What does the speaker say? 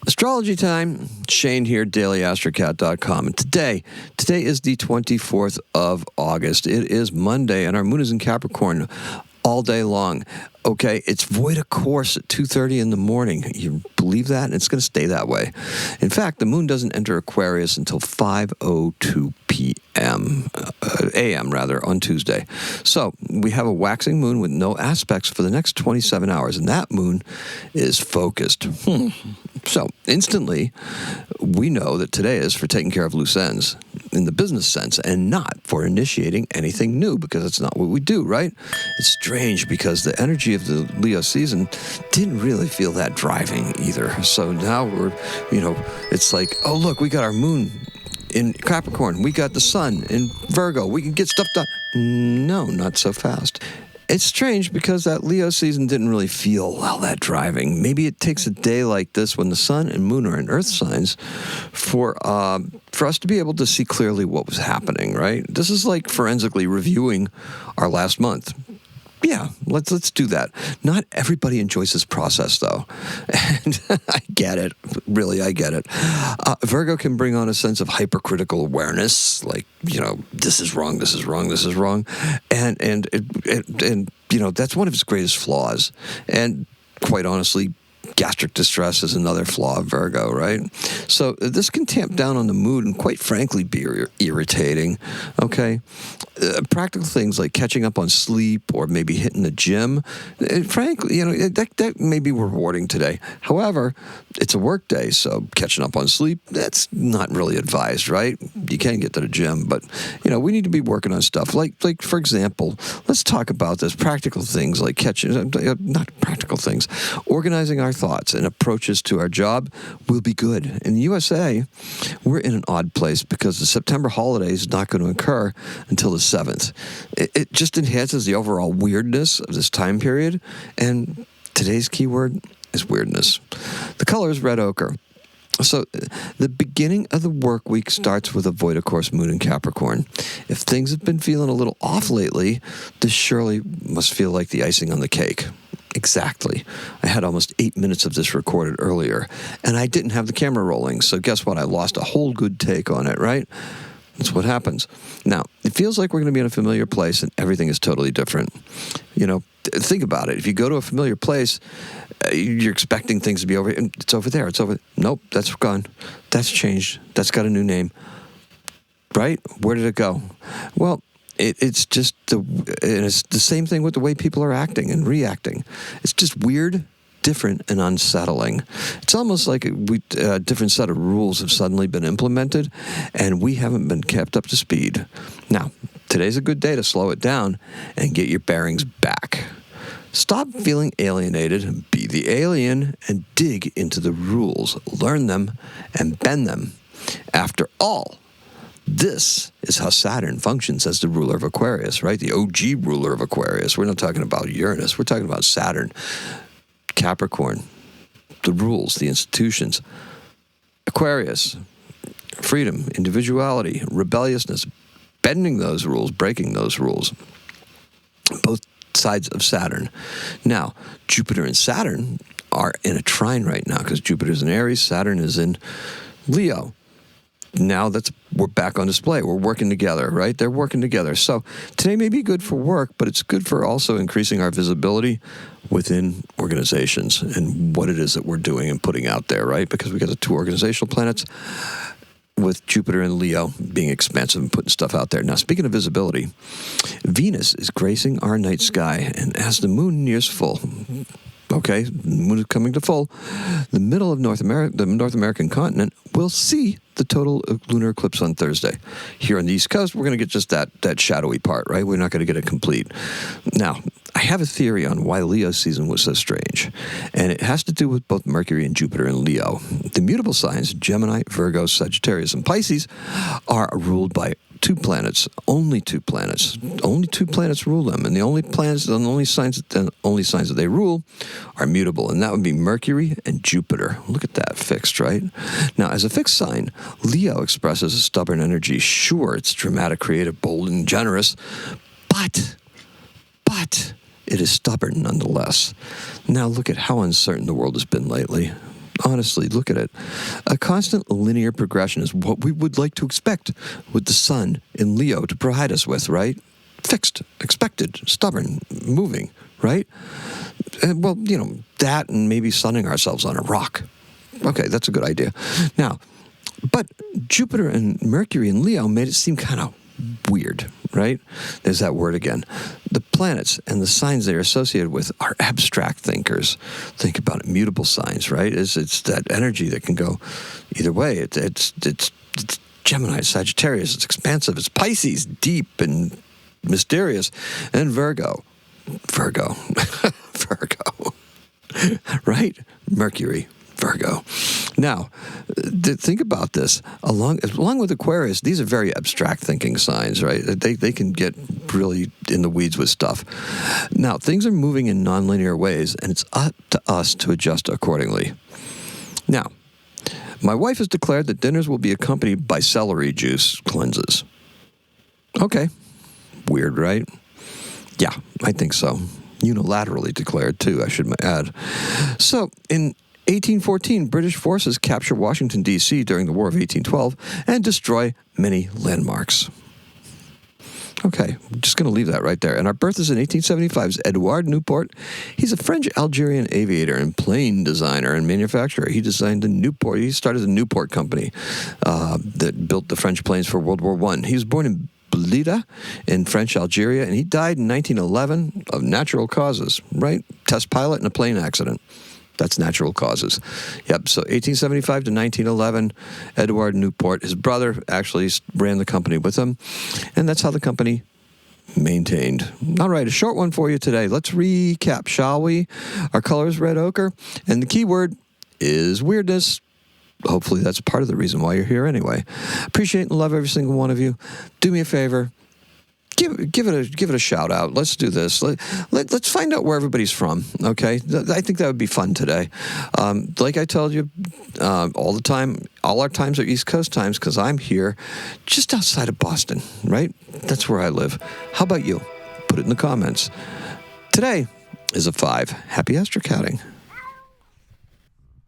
Astrology time. Shane here, daily-astrocat.com. And today is the 24th of August. It is Monday, and our moon is in Capricorn all day long. Okay, it's void of course at 2:30 in the morning. You believe that? And it's going to stay that way. In fact, the moon doesn't enter Aquarius until 5:02 p.m. A.m. rather, on Tuesday. So we have a waxing moon with no aspects for the next 27 hours, and that moon is focused. So instantly, we know that today is for taking care of loose ends in the business sense and not for initiating anything new, because it's not what we do, right? It's strange because the energy of the Leo season didn't really feel that driving either. So now we're, it's like, oh, look, we got our moon in Capricorn. We got the sun in Virgo. We can get stuff done. No, not so fast. It's strange because that Leo season didn't really feel all that driving. Maybe it takes a day like this when the sun and moon are in earth signs for us to be able to see clearly what was happening, right? This is like forensically reviewing our last month. Yeah, let's do that. Not everybody enjoys this process, though. And I get it. Really, I get it. Virgo can bring on a sense of hypercritical awareness, like, this is wrong, this is wrong, this is wrong. And that's one of its greatest flaws. And quite honestly, gastric distress is another flaw of Virgo, right? So this can tamp down on the mood and quite frankly be irritating, okay? Practical things like catching up on sleep or maybe hitting the gym, frankly, that may be rewarding today. However, it's a work day, so catching up on sleep, that's not really advised, right? You can get to the gym, but, we need to be working on stuff. Like for example, let's talk about this. Practical things like not practical things, organizing our thoughts and approaches to our job will be good. In the USA, we're in an odd place because the September holiday is not going to occur until the 7th. It just enhances the overall weirdness of this time period, and today's keyword is weirdness. The color is red ochre. So the beginning of the work week starts with a void of course moon in Capricorn. If things have been feeling a little off lately, this surely must feel like the icing on the cake. Exactly. I had almost 8 minutes of this recorded earlier, and I didn't have the camera rolling, so guess what? I lost a whole good take on it, right? That's what happens. Now, it feels like we're going to be in a familiar place and everything is totally different. Think about it. If you go to a familiar place, you're expecting things to be over. It's over there. It's over. Nope, that's gone. That's changed. That's got a new name. Right? Where did it go? Well, it's just it's the same thing with the way people are acting and reacting. It's just weird, different, and unsettling. It's almost like a different set of rules have suddenly been implemented, and we haven't been kept up to speed. Now, today's a good day to slow it down and get your bearings back. Stop feeling alienated, be the alien, and dig into the rules. Learn them and bend them. After all, this is how Saturn functions as the ruler of Aquarius, right? The OG ruler of Aquarius. We're not talking about Uranus. We're talking about Saturn. Capricorn, the rules, the institutions. Aquarius, freedom, individuality, rebelliousness, bending those rules, breaking those rules. Both sides of Saturn. Now, Jupiter and Saturn are in a trine right now because Jupiter's in Aries, Saturn is in Leo. Now we're back on display. We're working together, right? They're working together. So today may be good for work, but it's good for also increasing our visibility within organizations and what it is that we're doing and putting out there, right? Because we got the two organizational planets with Jupiter and Leo being expansive and putting stuff out there. Now, speaking of visibility, Venus is gracing our night sky, and as the moon nears full, okay, the moon is coming to full, the middle of North American continent will see the total lunar eclipse on Thursday. Here on the East Coast, we're going to get just that shadowy part, right? We're not going to get it complete. Now, I have a theory on why Leo's season was so strange, and it has to do with both Mercury and Jupiter and Leo. The mutable signs, Gemini, Virgo, Sagittarius, and Pisces, are ruled by two planets, only two planets. Only two planets rule them, and the only signs that they rule are mutable, and that would be Mercury and Jupiter. Look at that, fixed, right? Now, as a fixed sign, Leo expresses a stubborn energy. Sure, it's dramatic, creative, bold, and generous, but it is stubborn nonetheless. Now, look at how uncertain the world has been lately. Honestly, look at it. A constant linear progression is what we would like to expect with the sun in Leo to provide us with, right? Fixed, expected, stubborn, moving, right? And, well, that and maybe sunning ourselves on a rock. Okay, that's a good idea. Now, but Jupiter and Mercury in Leo made it seem kind of weird, right? There's that word again. The planets and the signs they're associated with are abstract thinkers. Think about it, mutable signs, right? It's that energy that can go either way. It's Gemini, Sagittarius, it's expansive. It's Pisces, deep and mysterious. And Virgo. Virgo. Right? Mercury. Virgo. Now, think about this. Along with Aquarius, these are very abstract thinking signs, right? They can get really in the weeds with stuff. Now, things are moving in nonlinear ways, and it's up to us to adjust accordingly. Now, my wife has declared that dinners will be accompanied by celery juice cleanses. Okay. Weird, right? Yeah, I think so. Unilaterally declared, too, I should add. So, in 1814, British forces capture Washington, D.C. during the War of 1812 and destroy many landmarks. Okay, I'm just going to leave that right there. And our birth is in 1875. It's Edouard Newport. He's a French-Algerian aviator and plane designer and manufacturer. He designed the Newport. He started the Newport company that built the French planes for World War I. He was born in Blida in French Algeria, and he died in 1911 of natural causes, right? Test pilot in a plane accident. That's natural causes. Yep, so 1875 to 1911, Edouard Newport, his brother actually ran the company with him, and that's how the company maintained. All right, a short one for you today. Let's recap, shall we? Our color is red ochre, and the key word is weirdness. Hopefully that's part of the reason why you're here anyway. Appreciate and love every single one of you. Do me a favor. Give it a shout out. Let's do this. Let's find out where everybody's from. Okay, I think that would be fun today. Like I told you, all the time, all our times are East Coast times because I'm here, just outside of Boston. Right, that's where I live. How about you? Put it in the comments. Today is a 5. Happy astrocatting.